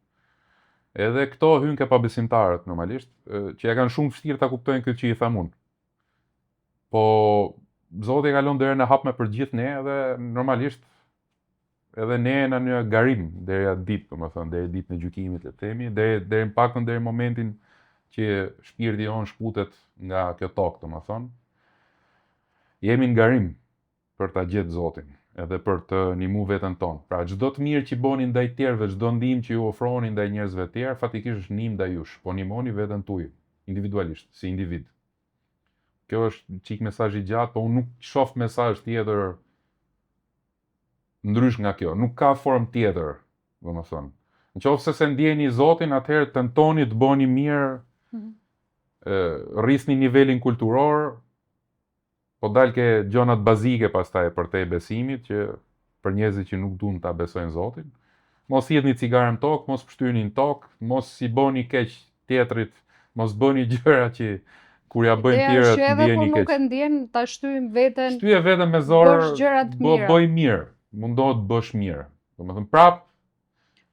Edhe këto hyn ke pabesimtarët normalisht, që ja kanë shumë vështirë ta kuptojnë këtë që i tham unë. Po Zoti ka lënë derën e hapme për gjithë ne edhe normalisht edhe ne jena në garim deri atë ditë, domethënë deri ditën e gjykimit, le të themi, deri në paktën deri momentin që shpirti jon shputet nga kjo tokë, domethënë. Jemi në garim për ta gjetë Zotin, edhe për të ndihmuar veten tonë. Pra çdo të mirë që bëni ndaj tjerëve, çdo ndihmë që ju ofroni ndaj njerëzve të tjerë, fatikisht është ndihmë ndaj jush, po ndihmoni veten tuaj, individualisht, si individ. Kjo është çik mesazh i gjatë, po unë nuk shoh mesazh tjetër ndrysh nga kjo. Nuk ka formë tjetër, domethënë. Nëse se ndjeni Zotin, atëherë tentoni të bëni mirë, rrisni nivelin kulturor, po dalke gjonat bazike pastaj për te besimit, që për njerëzit që nuk duan ta besojnë Zotin. Mos hidhni cigaren në tokë, mos pshtyeni në tokë, mos i bëni keq tjetrit, mos bëni gjëra që kur ja bëjnë tjerët ndjeni keq. Edhe po nuk e ndjen, ta shtyjmë veten. Shtyje veten me zor, bësh gjëra të mira. Bëj mirë, mundohet të bësh mirë. Domethënë prap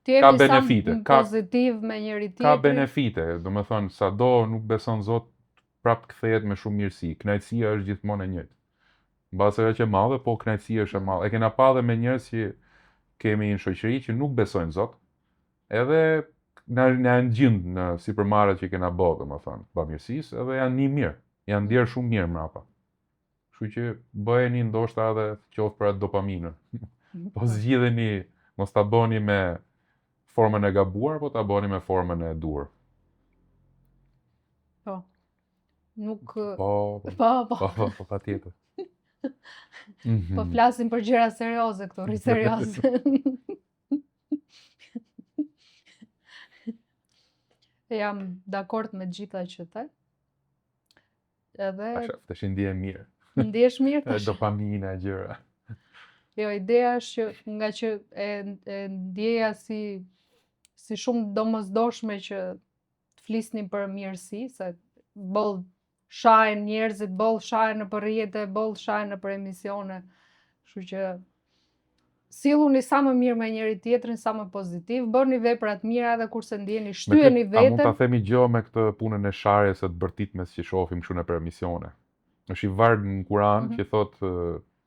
ka benefite, pozitiv me njëri tjetrin. Ka benefite, domethënë sado nuk beson Zot, prap kthehet me shumë mirësi. Kënaqësia është gjithmonë e njëjtë. Mbas ajo që e madhe, po kënaqësia është e madhe. E kena pa edhe me njerëz që kemi në shoqëri që nuk besojnë Zot, edhe na janë gjendë në sipërmarrjet që kena bërë, domethënë, bamirësisë, edhe janë një mirë, janë ndier shumë mirë mrapa. Kështu që bëheni ndoshta edhe qoftë për atë dopaminën. Po zgjidheni, mos ta bëni me formën e gabuar, po ta bëni me formën e duhur. Po. Nuk Po, patjetër. po flasim për gjëra serioze këtu, rri serioze. Jam dakord me gjitha që the. Edhe Tash ndihem mirë. ndihesh mirë tash. Dopamina e gjëra. Jo, ideja është që nga që e ndjeja si shumë domosdoshme që të flisnin për mirësi, se boll shajnë njerëzit, boll shajnë nëpër rrjete, boll shajnë nëpër emisione. Kështu që silluni sa më mirë me njëri tjetrin, sa më pozitiv, bëni vepra të mira edhe kurse ndjeni shtyheni A mund ta veten. themi gjë me këtë punën e sharjes së të bërtitmes që shohim kështu nëpër emisione. Është i varg në Kur'an që thot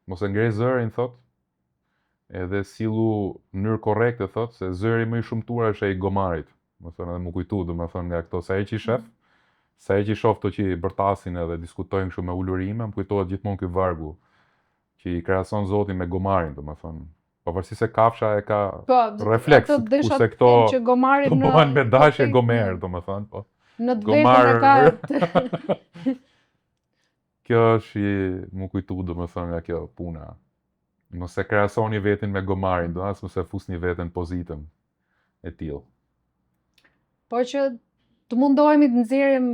mos e ngre zërin thot. Edhe sillu në mënyrë korrekte thot se zëri më i shumtuar është ai i gomarit. Domethënë edhe më kujtu, domethënë nga këto sa herë që i shef, sa herë që i shoh këto që bërtasin edhe diskutojnë kështu me ulurime, më kujtohet gjithmonë ky vargu që i krahason Zoti me gomarin, domethënë. Pavarësisht se kafsha e ka refleks, kurse këto që gomarin të bëhen me dashje gomer, domethënë, po. Në të vetën e ka. Kjo është më kujtu domethënë nga kjo puna. Mos e krahasoni veten me gomarin, do as mos e fusni veten pozitën e tillë. Po që të mundohemi të nxjerrim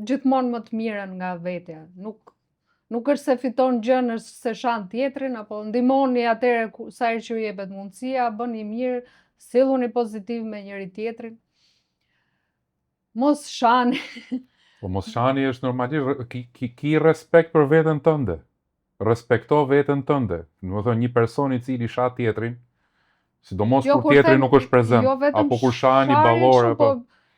gjithmonë më të mirën nga vetja. Nuk është se fiton gjën, është se shan tjetrin, apo ndihmoni atëherë sa herë që ju jepet mundësia, bëni mirë, silluni pozitiv me njëri tjetrin. Mos shani. Po mos shani është normalisht, ki respekt për veten tënde. Respekto veten tënde. Domethënë një person i cili sha tjetrin, sidomos kur tjetri nuk është prezant, apo kur shani ballor apo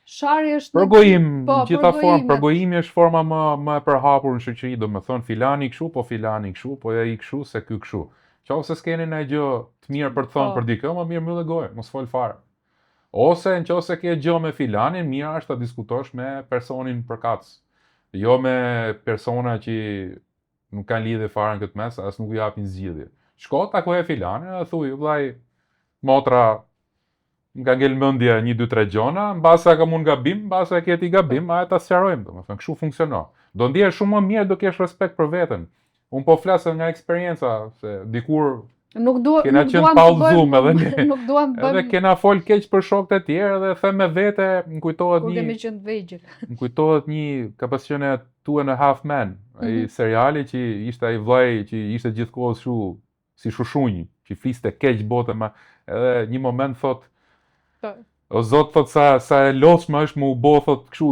sharje është përgojim, gjitha formë, përgojimi është forma më e përhapur në shoqëri, domethënë filani kështu, po filani kështu, po ai kështu, se ky kështu. Qofse s'keni ndonjë gjë të mirë për të thënë për dikë, më mirë mbyllë gojë, mos fol fare. Ose nëse ke gjë me filanin, mirë është ta diskutosh me personin përkatës. Jo me persona që nuk kanë lidhje fare në këtë mes, as nuk i japin zgjidhje. Shko takoje filanin dhe thuaj, vllai, motra nga ngel mendja 1-2-3 gjona, mbase ka mund gabim, mbase ke ti gabim, a ta sqarojmë, domethënë, kështu funksionon. Do ndihesh shumë më mirë, do kesh respekt për veten. Un po flas nga eksperjenca, se dikur kena qenë pa udhëzum edhe ne. Edhe kena fol keq për shokët e tjerë dhe them me vete, më kujtohet kur kemi qenë të vegjël. Më kujtohet një ka pasur një 2.5 Men, ai seriali që ishte ai vllai që ishte gjithkohë kështu si shushunë, që fliste keq botën, edhe një moment thot o zot thot sa e lodhshme është mu bo thot kështu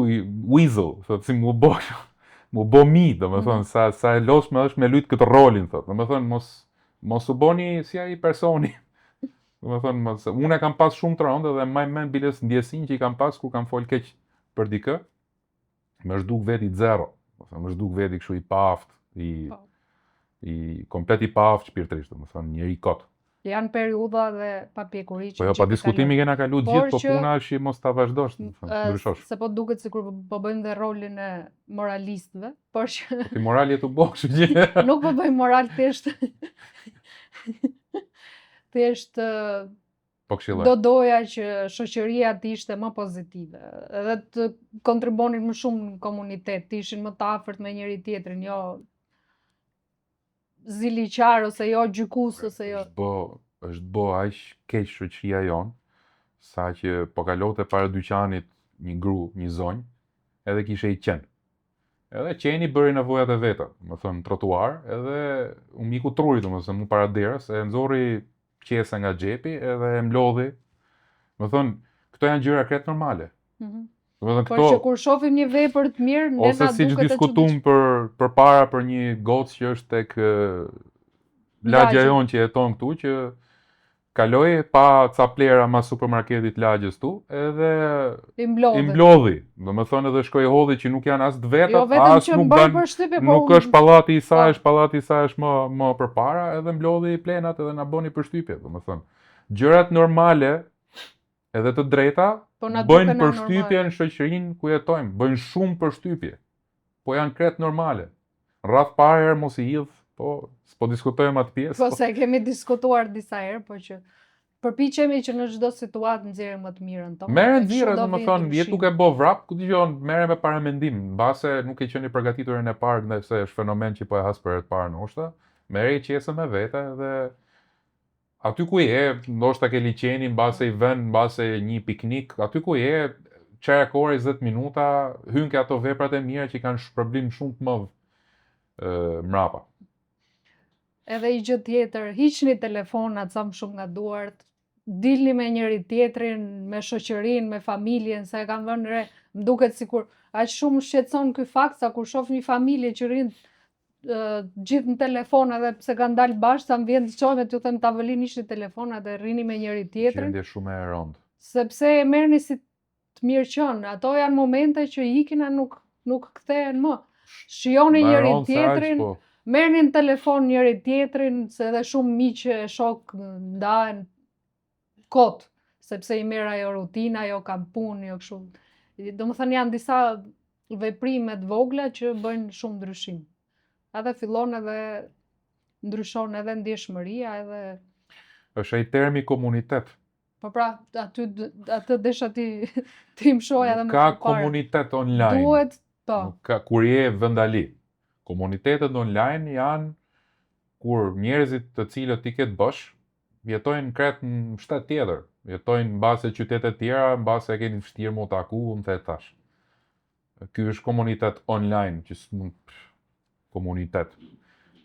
weasel, thot si mu bo mi, domethënë sa e lodhshme është me lut këtë rolin thot. Domethënë mos u boni si ai personi. Domethënë unë kam pas shumë të rëndë dhe më mend biles ndjesinë që i kam pas kur kam fol keq për dikë. Më zhduk veti zero. Domethënë më zhduk veti kështu i paaft, i komplet i paaft shpirtërisht, domethënë njëri kot. Janë periudha dhe papjekuri që po jo, pa diskutimi kena kalu gjithë, po puna është që mos ta vazhdosh, ndryshosh. Se po duket sikur po bëjmë dhe rolin e moralistëve, por që ti morali tu bosh gjë. Nuk po bëjmë moral thjesht. Thjesht do doja që shoqëria të ishte më pozitive, edhe të kontribuonin më shumë në komunitet, të ishin më të afërt me njëri tjetrin, jo ziliqar ose jo gjykues ose jo. Është bo aq keq shoqëria jon, sa që po kalonte para dyqanit një gru, një zonjë, edhe kishte i qen. Edhe qeni bëri nevojat e veta, domethënë trotuar, edhe u miku truri, domethënë mu para derës, e nxorri qesa nga xhepi edhe e mlodhi. Domethënë, këto janë gjëra krejt normale. Por që kur shohim një vepër të mirë, ne na duket ose siç diskutuam përpara për një gocë që është tek lagja jon që jeton këtu, që kaloi pa ca plera mas supermarketit lagjës tu, edhe i mblodhi. Domethënë edhe shkoi hodhi që nuk janë as të vetat, as nuk bën përshtypje, nuk është pallati i saj, pallati i saj është më përpara, edhe mblodhi plenat edhe na bëni përshtypje, domethënë. Gjërat normale edhe të drejta bëjnë përshtypje në shoqërinë ku jetojmë, bëjnë shumë përshtypje, po janë krejt normale. Rreth parë herë mos i hidh, po s'po diskutojmë atë pjesë. Po se kemi diskutuar disa herë, po që përpiqemi që në çdo situatë nxjerrim më të mirën tonë. Merre e kështu nxirre, do domethënë, vinë je duke bë vrap, ku dëgjon, merre me paramendim, mbase nuk e qeni përgatitur herën e parë, ndërsa është fenomen që po e has për herë të parë ndoshta, merre qesën me vete dhe aty ku je, ndoshta ke liçeni mbase i vën, mbase një piknik, aty ku je, çerek orë 20 minuta, hyn ke ato veprat e mira që kanë shpërblim shumë të madh mrapa. Edhe i gjë tjetër, hiqni telefonat sa më shumë nga duart, dilni me njëri tjetrin, me shoqërinë, me familjen, se e kam vënë re, më duket sikur aq shumë shqetëson ky fakt sa kur shoh një familje që rrin gjithë në telefon edhe pse kanë dalë bashkë, sa më vjen të çohem t'ju them tavolin ishte telefonat dhe rrini me njëri tjetrin. Gjendje shumë e rëndë. Sepse e merrni si të mirëqen, ato janë momente që ikin e nuk kthehen më. Shijoni njëri tjetrin, merrni në telefon njëri tjetrin, se edhe shumë miq e shok ndahen kot, sepse i merr ajo rutina, ajo kam punë, jo kështu. Domethënë janë disa veprime të vogla që bëjnë shumë ndryshim. Edhe fillon edhe ndryshon edhe ndjeshmëria edhe është ai termi komunitet. Po pra, atë desha ti më shoja edhe më Ka komunitet online. Duhet, po. Kur je vendali. Komunitetet online janë kur njerëzit të cilët ti ke të bësh, jetojnë krejt në shtet tjetër. Jetojnë mbase qytete tjera, mbase e keni vështirë mu taku, më the tash. Ky është komunitet online, që s'mund komunitet.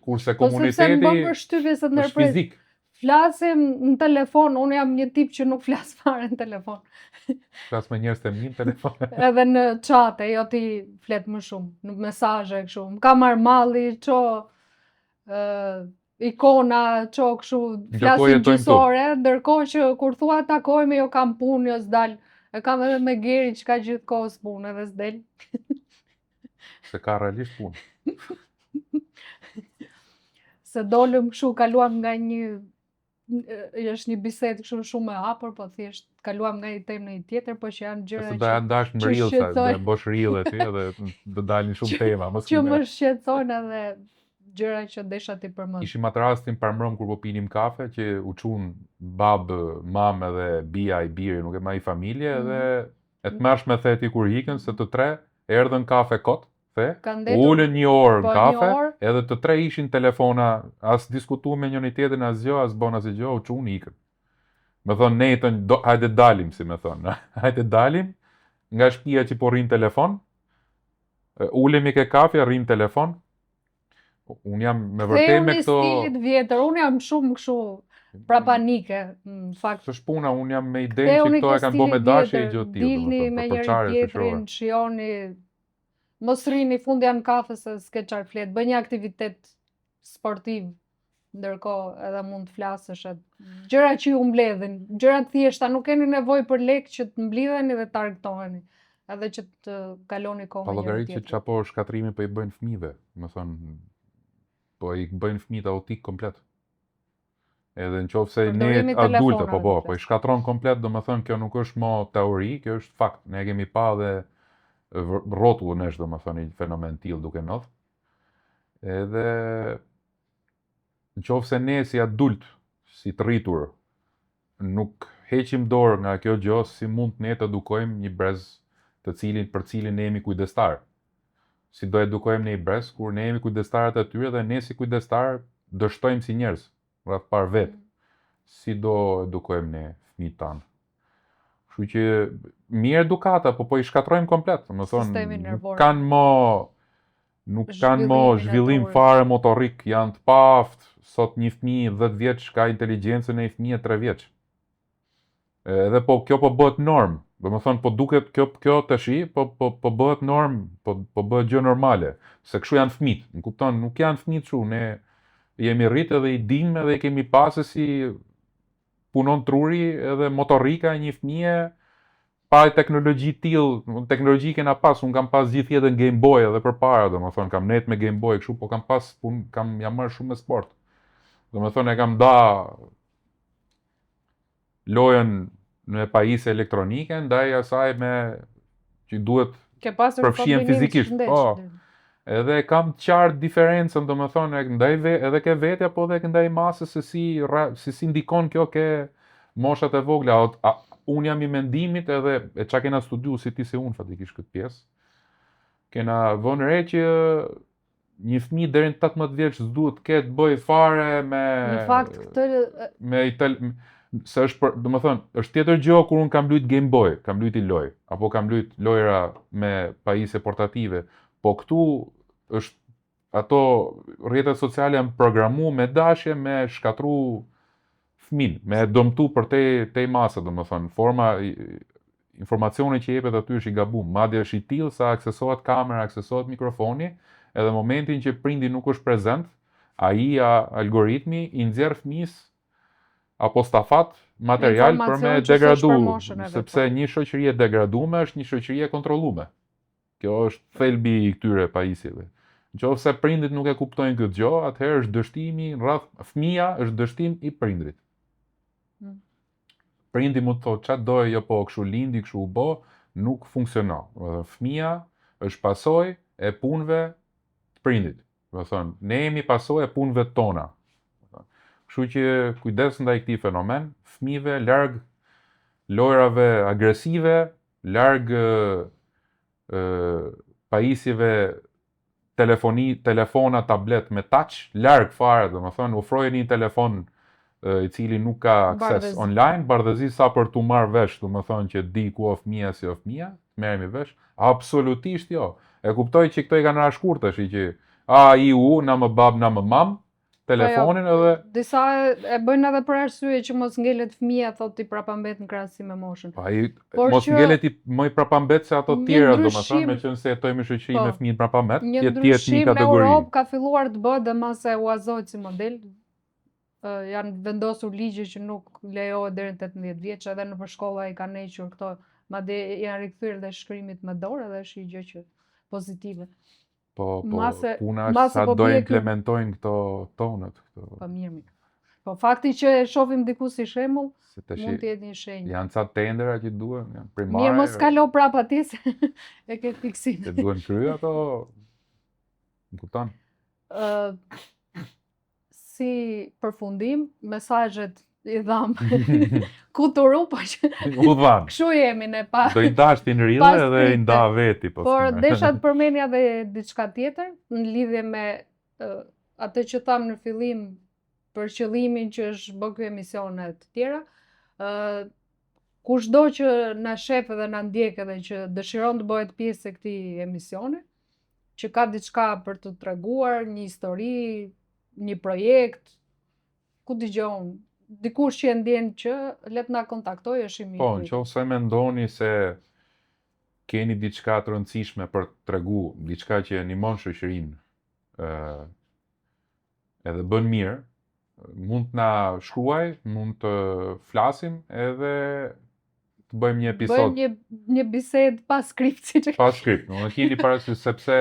Kurse komuniteti është fizik. Flasim në telefon, unë jam një tip që nuk flas fare në telefon. Flas me njerëz të mi në telefon. Edhe në çate, jo ti flet më shumë, në mesazhe kështu. Më ka marr malli, ço ikona, ço kështu, flasim gjysore, ndërkohë që kur thua takohemi, jo kam punë, jo s'dal. E kam edhe me Geri që ka gjithë kohës punë edhe s'del. Se ka realisht punë. Se dolëm kështu, kaluam nga është një bisedë kështu shumë e hapur, po thjesht kaluam nga një temë në një tjetër, po që janë gjëra që do ndash në reel, do bosh reel ty edhe do dalin shumë tema, mos që më shqetësojnë edhe gjëra që desha ti përmend. Kishim atë rastin përmbrëm kur po pinim kafe që u çun bab, mamë dhe bija i biri, nuk e ma i familje dhe e të mërshme the ti kur hikën se të tre erdhën kafe kot. Ullën një orë në kafe, edhe të tre ishin telefona, as diskutu me njëni tjetrin, as gjo, as bon, as gjo, u qunë ikën. Me thonë, nejtën, hajde dalim, si me thonë, hajde dalim, nga shtëpia që po rrim telefon, ullemi ke kafe, rrim telefon, unë jam me vërtet me këto... Dhe unë stilit vjetër, unë jam shumë këshu pra panike, në fakt. Së shpuna, unë jam me idenë që këto e kanë bo me dashe i gjotil. Dilni me njëri tjetrin, shioni... Mos rrini fundja në kafe se s'ke qarë flet, bëj një aktivitet sportiv, ndërkohë edhe mund të flasësh. Gjëra që ju mbledhin, gjëra të thjeshta, nuk keni nevojë për lekë që të mblidheni dhe të argëtoheni, edhe që të kaloni kohë me njëri tjetrin. Që çapo shkatrimi po i bëjnë fëmijëve, më thonë, po i bëjnë fëmijët autik komplet. Edhe nëse ne adultë, po i shkatron komplet, do më thonë kjo nuk është mo teori, kjo është fakt. Ne kemi pa dhe rrotullën është, do më thoni, fenomen t'il duke ndodh. Edhe nëse ne si adult, si të rritur, nuk heqim dorë nga kjo gjë, si mund ne të edukojmë një brez për cilin ne jemi kujdestar. Si do edukojmë ne një brez kur ne jemi kujdestarët e tyre dhe ne si kujdestar dështojmë si njerëz, rreth par vetë. Si do edukojmë ne fëmijët tanë. Kështu që mirë edukata, po i shkatrojmë komplet, më thonë, nuk kanë mo zhvillim fare motorik, janë të paftë, sot një fëmijë 10 vjeç ka inteligjencën e një fëmijë 3 vjeç. Edhe kjo po bëhet normë, do më thonë, po duket kjo të shi, po bëhet normë, po bëhet gjë normale, se kështu janë fëmijët, në kupton, nuk janë fëmijët kështu, ne jemi rritë edhe i dimë edhe i kemi pasë si punon truri edhe motorika e një fëmije, pa teknologji tillë, teknologji kena pas, unë kam pas gjithë jetën Game Boy edhe për para, do më thonë, kam net me Game Boy, kështu, po jam marrë shumë me sport. Do më thonë, e kam da lojën në pajisje elektronike, ndaj asaj me që duhet përfshien fizikisht. Edhe kam qartë diferencën, do më thonë, edhe ke vetja, po edhe ndaj masës se si ndikon kjo ke moshat e vogla, unë jam i mendimit edhe e çka kena studiu si ti se unë fatikisht këtë pjesë. Kena vënë re që një fëmijë deri në 18 vjeç s'duhet të ketë bëj fare me Në fakt këtë se është domethënë, është tjetër gjë kur unë kam luajt Game Boy, kam luajt lojë, apo kam luajt lojra me pajisje portative, po këtu është ato rrjetet sociale janë programuar me dashje, me shkatru fëmin, me dëmtu për te masa, domethënë, forma informacioni që jepet aty është i gabuar, madje është i tillë sa aksesohet kamera, aksesohet mikrofoni, edhe momentin që prindi nuk është prezent, ai algoritmi i nxjerr fëmijës apo stafat material për me degradu, sepse një shoqëri e degraduar është një shoqëri e kontrolluar. Kjo është thelbi i këtyre pajisjeve. Nëse prindit nuk e kuptojnë këtë gjë, atëherë është dështimi rreth fëmia është dështim i prindrit. Prindi mund të thotë çfarë doje, jo po kështu lindi, kështu u bë, nuk funksionon. Fëmia është pasojë e punëve të prindit. Do të thonë, ne jemi pasojë e punëve tona. Kështu që kujdes ndaj këtij fenomen, fëmijëve larg lojrave agresive, larg pajisjeve telefona, tablet me touch, larg fare, domethënë ofrojeni një telefon i cili nuk ka akses online, bardhëzi sa për tu marrë vesh, domethënë që di ku o fëmia si o fëmia, merremi vesh, absolutisht jo. E kuptoj që këto i kanë rash kurtësh, që na më bab, na më mam, telefonin edhe... Disa e bëjnë edhe për arsye që mos ngelet fëmia, thotë i prapambet në krahasim me moshën. Mos ngelet i më i prapambet se ato tjera, domethënë, meqense jetojmë në shoqëri me fëmijë prapambet, një ndryshim në Europë ka filluar të bëhet dhe mase u azohet si model. Janë vendosur ligje që nuk lejohet deri në 18 vjeç, edhe në shkolla i kanë hequr këto, madje janë rikthyer dhe shkrimit me dorë, edhe është një gjë që pozitive. Po puna është sa do implementojnë këto tonët. Po mirë. Po fakti që e shohim diku si shembull, mund të jetë një shenjë. Janë ca tendera që duhen, janë primare. Mirë, mos kalo prap atje se e ke fiksim. Se duhen kryer ato, më kupton? Si përfundim, mesazhet i dham kuturu, po që kështu jemi ne pa. Do i dash ti në rrjedhë edhe i nda veti. Por desha të përmenja dhe diçka tjetër, në lidhje me atë që tham në fillim për qëllimin që është bë ky emisione të tjera. Kushdo që na shef dhe na ndjek edhe që dëshiron të bëhet pjesë e këtij emisioni, që ka diçka për të treguar, një histori, një projekt, ku dëgjon, dikush që e ndjen që le të na kontaktojë, është i mirë. Po, nëse mendoni se keni diçka të rëndësishme për të treguar, diçka që ndihmon shoqërinë, edhe bën mirë, mund të na shkruaj, mund të flasim edhe të bëjmë një episod. Bëjmë një bisedë pa skript, siç e pa skript, nuk keni parasysh sepse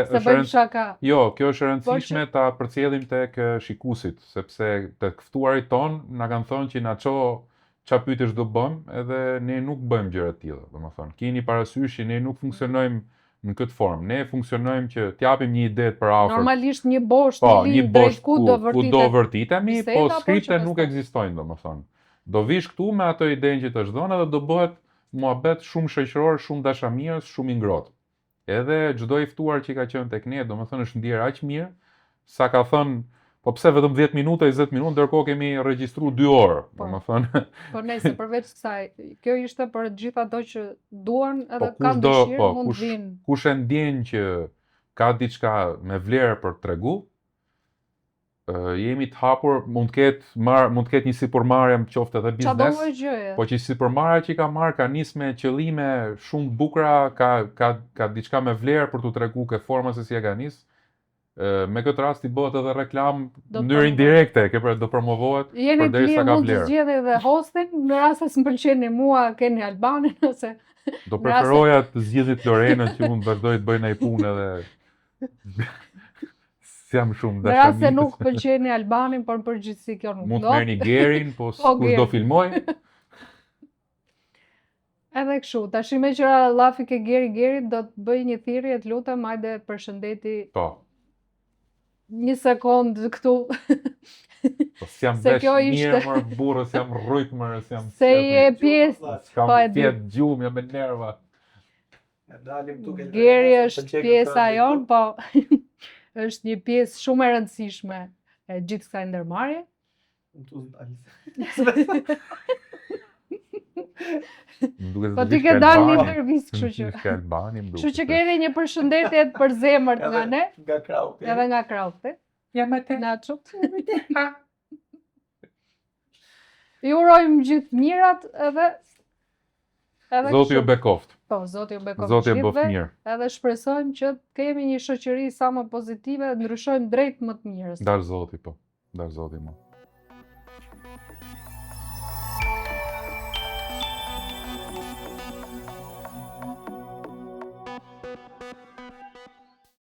Jo, kjo është e rëndësishme ta përcjellim tek shikuesit, sepse tek ftuarit ton na kanë thënë që na ç'a pyetësh do bëm, edhe ne nuk bëjmë gjëra të tilla, domethënë. Keni parasysh që ne nuk funksionojmë në këtë formë. Ne funksionojmë që t'japim një ide për afër. Normalisht një bosh në lidhje drejt ku do vërtitemi, po skriptet nuk ekzistojnë, domethënë. Do vish këtu me atë idenë që të zhdon edhe do bëhet muhabet shumë shoqëror, shumë dashamirës, shumë i ngrohtë. Edhe çdo i ftuar që ka qenë tek ne, domethënë është ndier aq mirë, sa ka thënë, po pse vetëm 10 minuta, 20 minuta, ndërkohë kemi regjistruar 2 orë, domethënë. Po nëse përveç kësaj, kjo ishte për të gjithë ato që duan edhe kanë dëshirë, mund të vinë. Kush e ndjen që ka diçka me vlerë për të treguar, jemi të hapur, mund të ketë një sipërmarrje qoftë edhe biznes. Po që sipërmarrja që ka marrë ka nis me qëllime shumë të bukura, ka diçka me vlerë për t'u treguar ke forma se si e ka nis. Me këtë rast i bëhet edhe reklam në mënyrë indirekte, do promovohet përderisa ka vlerë. Mund të zgjedhni edhe hostin, në rast se m'pëlqeni mua, keni Albanin ose do preferoja të zgjidhni Lorenën që mund të vazhdoj të bëj ndaj punë edhe jam shumë dashamirë. Në rast se nuk pëlqeni Albanin, por në përgjithësi kjo nuk do. Mund të merrni Gerin, po kush do filmoj. Edhe kështu, tash me që llafi ke Gerit do të bëj një thirrje, të lutem, hajde përshëndeti. Po. Një sekond këtu. Po s'jam Se vesh kjo mirë, ishte- mërë burë, s'jam rrujt, mërë, s'jam... Se je pjesë, S'kam po e di. fjet gjumë, jam me nerva. Geri është pjesa jon, po është një pjesë shumë e rëndësishme e gjithë kësaj ndërmarrje. Po ti ke dalë një intervistë, kështu që. Kështu që keni një përshëndetje për zemërt nga ne, Nga Krauti. edhe nga Krauti. Jam atë. Nacho. Ju urojmë gjithë mirat edhe Zoti ju kështu. bekoft. Po, Zoti ju bekoft Zoti ju bëft gjithëve. mirë. Edhe shpresojmë që të kemi një shoqëri sa më pozitive, ndryshojmë drejt më të mirës. Dar Zoti, po. Dar Zoti, mo.